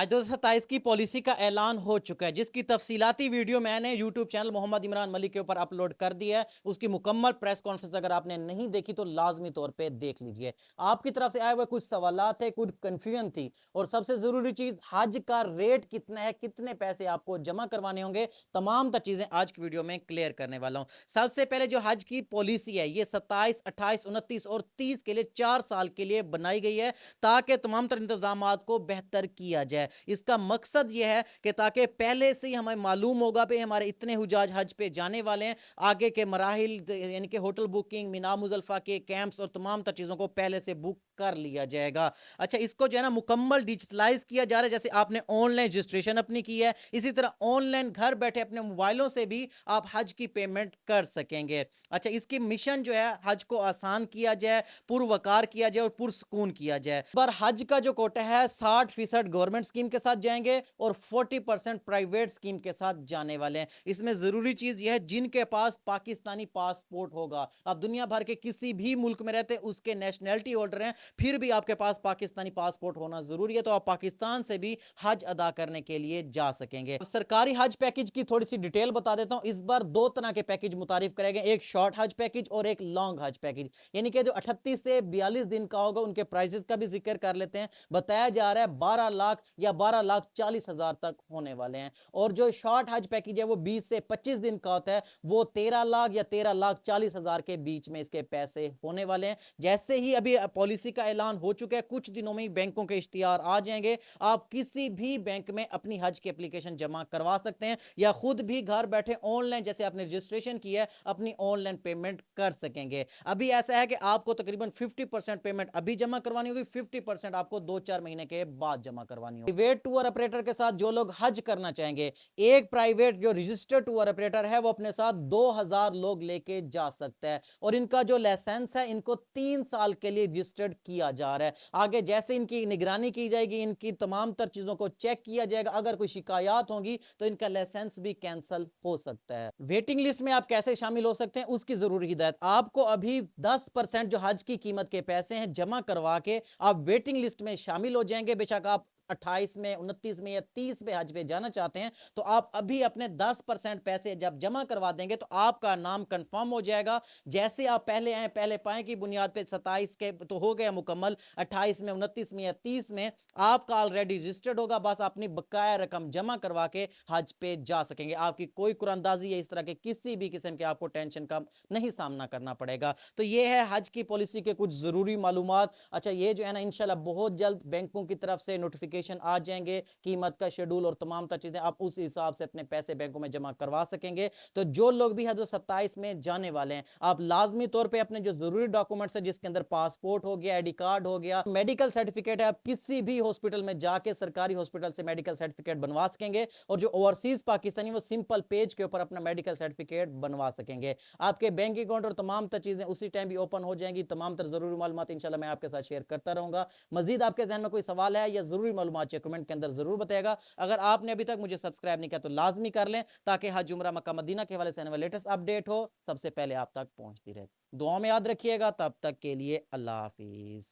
आज 2027 की पॉलिसी का ऐलान हो चुका है, जिसकी तफसीलाती वीडियो मैंने यूट्यूब चैनल मोहम्मद इमरान मलिक के ऊपर अपलोड कर दिया है। उसकी मुकम्मल प्रेस कॉन्फ्रेंस अगर आपने नहीं देखी तो लाजमी तौर पे देख लीजिए। आपकी तरफ से आए हुए कुछ सवालात थे, कुछ कन्फ्यूजन थी, और सबसे जरूरी चीज हज का रेट कितना है, कितने पैसे आपको जमा करवाने होंगे, तमाम चीजें आज की वीडियो में क्लियर करने वाला हूं। सबसे पहले जो हज की पॉलिसी है, ये 27, 28, 29 और 30 के लिए 4 साल के लिए बनाई गई है, ताकि तमाम तर इंतजाम को बेहतर किया जाए। इसका मकसद यह है कि ताकि पहले से ही हमें मालूम होगा कि हमारे इतने हुजाज हज पे जाने वाले हैं, आगे के मराहिल यानी कि होटल बुकिंग, मीना मुजल्फा के कैंप्स और तमाम तर चीज़ों को पहले से बुक कर लिया जाएगा। अच्छा, इसको जो है ना मुकम्मल डिजिटलाइज किया जा रहा है। जैसे आपने ऑनलाइन रजिस्ट्रेशन अपनी की है, इसी तरह ऑनलाइन घर बैठे अपने मोबाइलों से भी आप हज की पेमेंट कर सकेंगे। अच्छा, इसकी मिशन जो है हज को आसान किया जाए, पुरवकार किया जाए और पुरसकून किया जाए। पर हज का जो कोटा है 60% गवर्नमेंट स्कीम के साथ जाएंगे और 40% प्राइवेट स्कीम के साथ जाने वाले हैं। इसमें जरूरी चीज यह है, जिनके पास पाकिस्तानी पासपोर्ट होगा, आप दुनिया भर के किसी भी मुल्क में रहते हैं, उसके नेशनैलिटी होल्डर हैं, फिर भी आपके पास पाकिस्तानी पासपोर्ट होना जरूरी है, तो आप पाकिस्तान से भी हज अदा करने के लिए जा सकेंगे। सरकारी हज पैकेज की थोड़ी सी डिटेल बता देता हूं। इस बार दो तरह के पैकेज मुतारिफ करेंगे, एक शॉर्ट हज पैकेज और एक लॉन्ग हज पैकेज। यानी कि जो 38 से 42 दिन का होगा, उनके प्राइसेस का भी जिक्र कर लेते हैं। बताया जा रहा है 12 लाख या 12,40,000 तक होने वाले हैं। और जो शॉर्ट हज पैकेज है वो 20 से 25 दिन का होता है, वो 13 लाख या 13,40,000 के बीच में इसके पैसे होने वाले हैं। जैसे ही अभी पॉलिसी का ऐलान हो चुका है, कुछ दिनों में ही बैंकों के इश्तिहार आ जाएंगे। आप किसी भी बैंक में अपनी हज की एप्लीकेशन जमा करवा सकते हैं, या खुद भी घर बैठे ऑनलाइन, जैसे आपने रजिस्ट्रेशन किया है, अपनी ऑनलाइन पेमेंट कर सकेंगे। अभी ऐसा है कि आपको तकरीबन 50% पेमेंट अभी जमा करवानी होगी, 50% आपको 2-4 महीने के बाद जमा करवानी होगी। प्राइवेट टूर ऑपरेटर के साथ जो लोग हज करना चाहेंगे, एक प्राइवेट जो रजिस्टर्ड टूर ऑपरेटर है वो अपने साथ 2000 लोग लेके जा सकता है, और इनका जो लाइसेंस है इनको 3 साल के लिए रजिस्टर्ड किया जा रहा है। आगे जैसे इनकी निगरानी की जाएगी, इनकी तमाम तर चीजों को चेक किया जाएगा, अगर कोई शिकायत होगी तो इनका लाइसेंस भी कैंसिल हो सकता है। वेटिंग लिस्ट में आप कैसे शामिल हो सकते हैं, उसकी जरूरी हिदायत। आपको अभी 10% जो हज की कीमत के पैसे हैं जमा करवा के आप वेटिंग लिस्ट में शामिल हो जाएंगे। बेशक आप 28 में, 29 में या 30 में हज पे जाना चाहते हैं, तो आप अभी अपने 10% पैसे जब जमा करवा देंगे तो आपका नाम कंफर्म हो जाएगा। जैसे आप पहले आए पहले पाए की बुनियाद पे 27 के तो हो गया मुकम्मल, 28 में, 29 में या 30 में आपका ऑलरेडी रजिस्टर्ड होगा। बस अपनी बकाया रकम जमा करवा के हज पे जा सकेंगे। आपकी कोई कुरानदाजी या इस तरह के किसी भी किस्म के आपको टेंशन का नहीं सामना करना पड़ेगा। तो ये है हज की पॉलिसी के कुछ जरूरी मालूमात। अच्छा, ये जो है ना इंशाल्लाह बहुत जल्द बैंकों की तरफ से नोटिफिकेशन आ जाएंगे, कीमत का शेड्यूल और तमाम चीजें, आप उस हिसाब से अपने पैसे बैंकों में जमा करवा सकेंगे। तो जो लोग भी हज 27 में जाने वाले हैं, आप लाजमी तौर पर अपने जो जरूरी डॉक्यूमेंट्स है, जिसके अंदर पासपोर्ट हो गया, आईडी कार्ड हो गया, मेडिकल सर्टिफिकेट है, आप किसी भी हॉस्पिटल में जाके सरकारी हॉस्पिटल से मेडिकल सर्टिफिकेट बनवा सकेंगे। और जो ओवरसीज पाकिस्तानी वो सिंपल पेज के ऊपर अपना मेडिकल सर्टिफिकेट बनवा सकेंगे। आपके बैंक अकाउंट और तमाम तर चीजें उसी टाइम भी ओपन हो जाएंगी। तमाम तर जरूरी मालूमात इंशाल्लाह मैं आपके साथ शेयर करता रहूंगा। मजीद आपके जहन में कोई सवाल है या जरूरी मालूमात चाहिए, कमेंट के अंदर जरूर बताएगा। अगर आपने अभी तक मुझे सब्सक्राइब नहीं किया तो लाजमी कर लें, ताकि हज उम्रा मक्का मदीना के हवाले से आने वाले लेटेस्ट अपडेट हो सबसे पहले आप तक पहुंचती रहे। दुआ में याद रखिएगा। तब तक के लिए अल्लाह हाफिज।